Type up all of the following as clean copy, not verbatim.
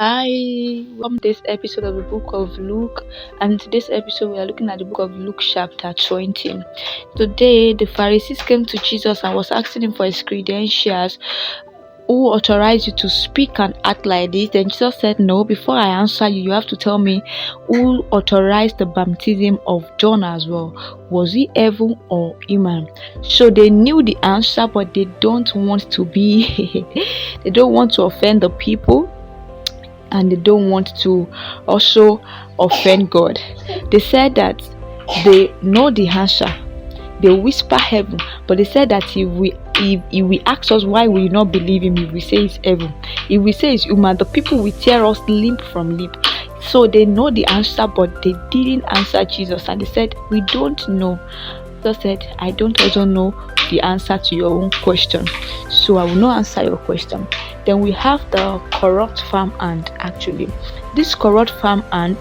Hi, welcome to this episode of the book of Luke. And in today's episode, we are looking at the book of Luke, chapter 20. Today, the Pharisees came to Jesus and was asking him for his credentials. Who authorized you to speak and act like this? Then Jesus said, no, before I answer you, you have to tell me who authorized the baptism of John as well. Was he heaven or human? So they knew the answer, but they don't want to be, they don't want to offend the people. And they don't want to also offend God. They said that they know the answer. They whisper heaven, but they said that if we ask us why we not believe him, if we say it's heaven, if we say it's human, the people will tear us limb from limb. So they know the answer, but they didn't answer Jesus, and they said, we don't know. Jesus said, I don't also know the answer to your own question, so I will not answer your question. Then we have the corrupt farmhand. Actually, this corrupt farmhand,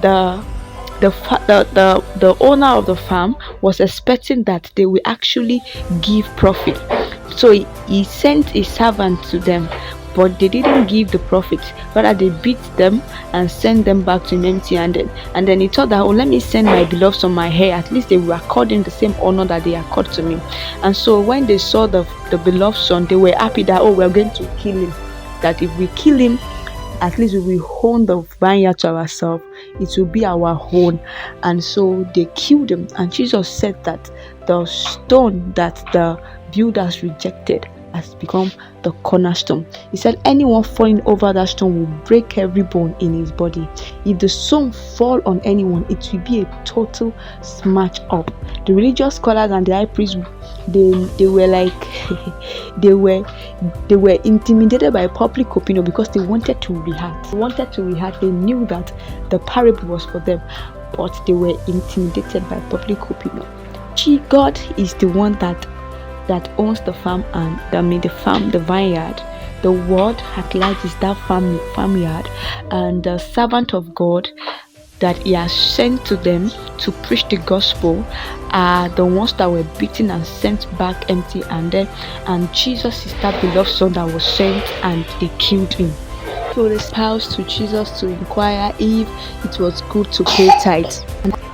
the owner of the farm was expecting that they will actually give profit, so he sent a servant to them, but they didn't give the profit. Rather, they beat them and sent them back to him empty-handed. And then he thought that, let me send my beloved on my hair, at least they will accord him the same honor that they accord to me. And so when they saw the beloved son, they were happy that, we're going to kill him, that if we kill him, at least we will own the vineyard to ourselves, it will be our own. And so they killed him. And Jesus said that the stone that the builders rejected has become the cornerstone. He said anyone falling over that stone will break every bone in his body. If the stone fall on anyone, it will be a total smash up. The religious scholars and the high priests, they were like they were intimidated by public opinion because they wanted to react. They knew that the parable was for them, but they were intimidated by public opinion. God is the one that owns the farm, and the vineyard. The word at large is that farmyard, and the servant of God that he has sent to them to preach the gospel are the ones that were beaten and sent back empty-handed. And Jesus is that beloved son that was sent, and they killed him. So they spouse to Jesus to inquire if it was good to pay tithes.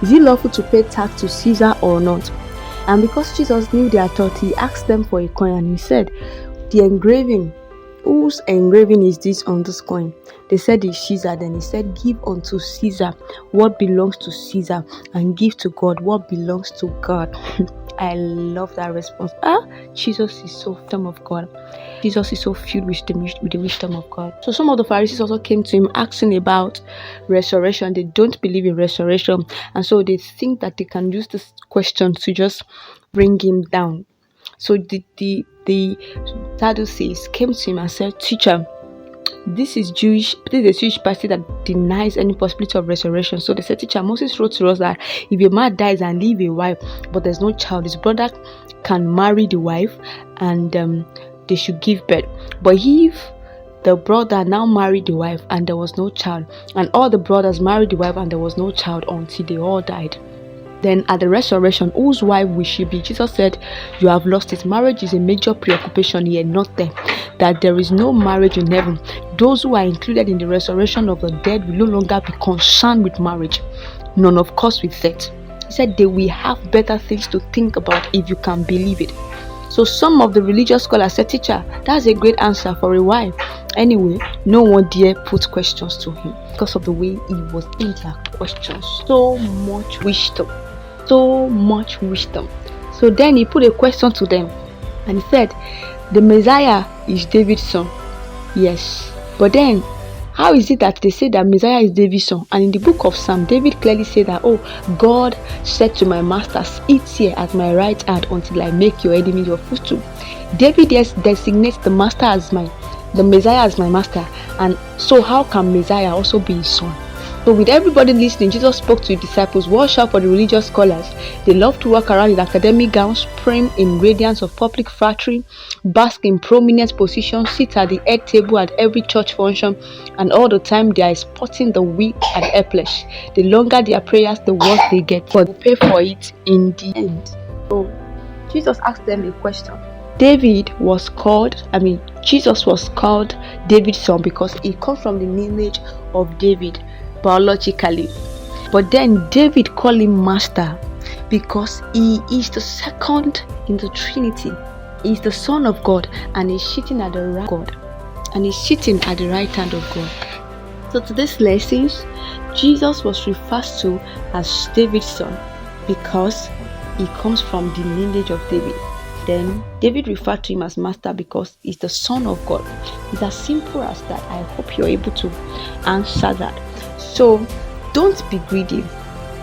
Is it lawful to pay tax to Caesar or not? And because Jesus knew their thought, he asked them for a coin, and he said, the engraving, whose engraving is this on this coin? They said it's Caesar. Then he said, give unto Caesar what belongs to Caesar, and give to God what belongs to God. I love that response. Jesus is so wisdom of God. Jesus is so filled with the wisdom of God. So some of the Pharisees also came to him asking about resurrection. They don't believe in resurrection, and so they think that they can use this question to just bring him down. So the Sadducees came to him and said, teacher, this is a Jewish party that denies any possibility of resurrection. So they said, teacher, Moses wrote to us that if a man dies and leave a wife, but there's no child, his brother can marry the wife, and they should give birth. But if the brother now married the wife and there was no child, and all the brothers married the wife and there was no child until they all died, then at the resurrection, whose wife will she be? Jesus said, you have lost it. Marriage is a major preoccupation here, not there. That there is no marriage in heaven. Those who are included in the resurrection of the dead will no longer be concerned with marriage, none of course with sex. He said they will have better things to think about, if you can believe it. So some of the religious scholars said, teacher, that's a great answer for a wife. Anyway, no one dare put questions to him because of the way he was in their questions. So much wisdom. So then he put a question to them, and he said, the Messiah is David's son. Yes, but then how is it that they say that Messiah is David's son? And in the book of Psalm, David clearly said that, God said to my master, sit here at my right hand until I make your enemy your footstool. David designates the Messiah as my master, and so how can Messiah also be his son? So with everybody listening, Jesus spoke to his disciples, watch out for the religious scholars. They love to walk around in academic gowns, prim in radiance of public flattery, bask in prominent positions, sit at the head table at every church function, and all the time they are spotting the weak and helpless. The longer their prayers, the worse they get, but they pay for it in the end. So Jesus asked them a question. Jesus was called David's son because he comes from the lineage of David biologically. But then David called him master because he is the second in the Trinity. He is the Son of God and he's sitting at the right God. And he's sitting at the right hand of God. So today's lessons, Jesus was referred to as David's son because he comes from the lineage of David. Then David referred to him as master because he's the Son of God. It's as simple as that. I hope you're able to answer that. So don't be greedy.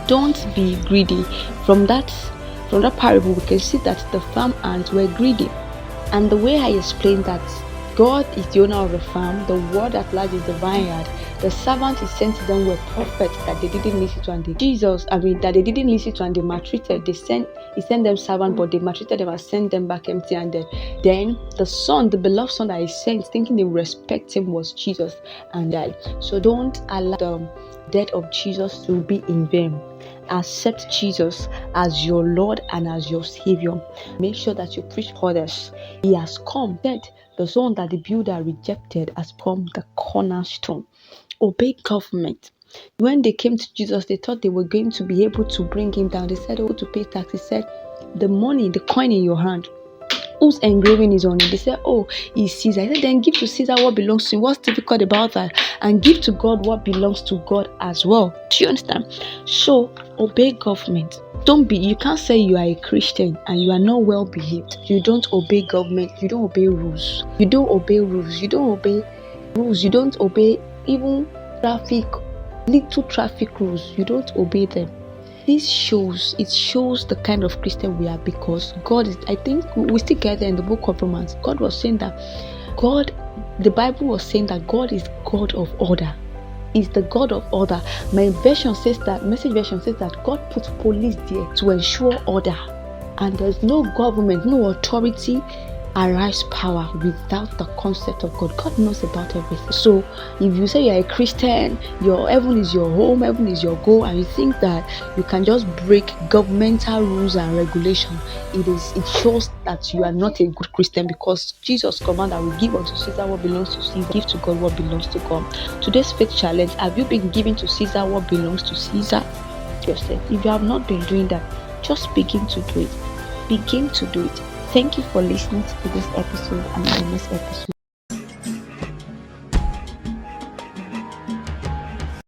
Don't be greedy. From that parable, we can see that the farm hands were greedy. And the way I explained that God is the owner of the farm, the word at large is the vineyard. The servants he sent to them were prophets that they didn't listen to, and that they didn't listen to and they maltreated. He sent them servants, but they maltreated them and sent them back empty-handed. Then the son, the beloved son that he sent, thinking they would respect him, was Jesus and died. So don't allow the death of Jesus to be in vain. Accept Jesus as your Lord and as your Savior. Make sure that you preach others. He has come, said the son that the builder rejected has become the cornerstone. Obey government. When they came to Jesus, they thought they were going to be able to bring him down. They said, to pay tax. He said, the money, the coin in your hand, whose engraving is on it? They said, it's Caesar. He said, then give to Caesar what belongs to him. What's difficult about that? And give to God what belongs to God as well. Do you understand? So obey government. You can't say you are a Christian and you are not well behaved. You don't obey government. You don't obey rules. You don't obey even little traffic rules. You don't obey them. It shows the kind of Christian we are, because God is, I think we still get there in the book of Romans. The Bible was saying that God is God of order. Is the God of order. My version says that, Message version says that God put police there to ensure order, and there's no government, no authority arrives power without the concept of God. God knows about everything. So if you say you're a Christian, your heaven is your home, heaven is your goal, and you think that you can just break governmental rules and regulation, it shows that you are not a good Christian, because Jesus commanded that we give unto Caesar what belongs to Caesar, give to God what belongs to God. Today's faith challenge: have you been giving to Caesar what belongs to Caesar? Yourself. If you have not been doing that, just begin to do it. Begin to do it. Thank you for listening to this episode, and in the next episode.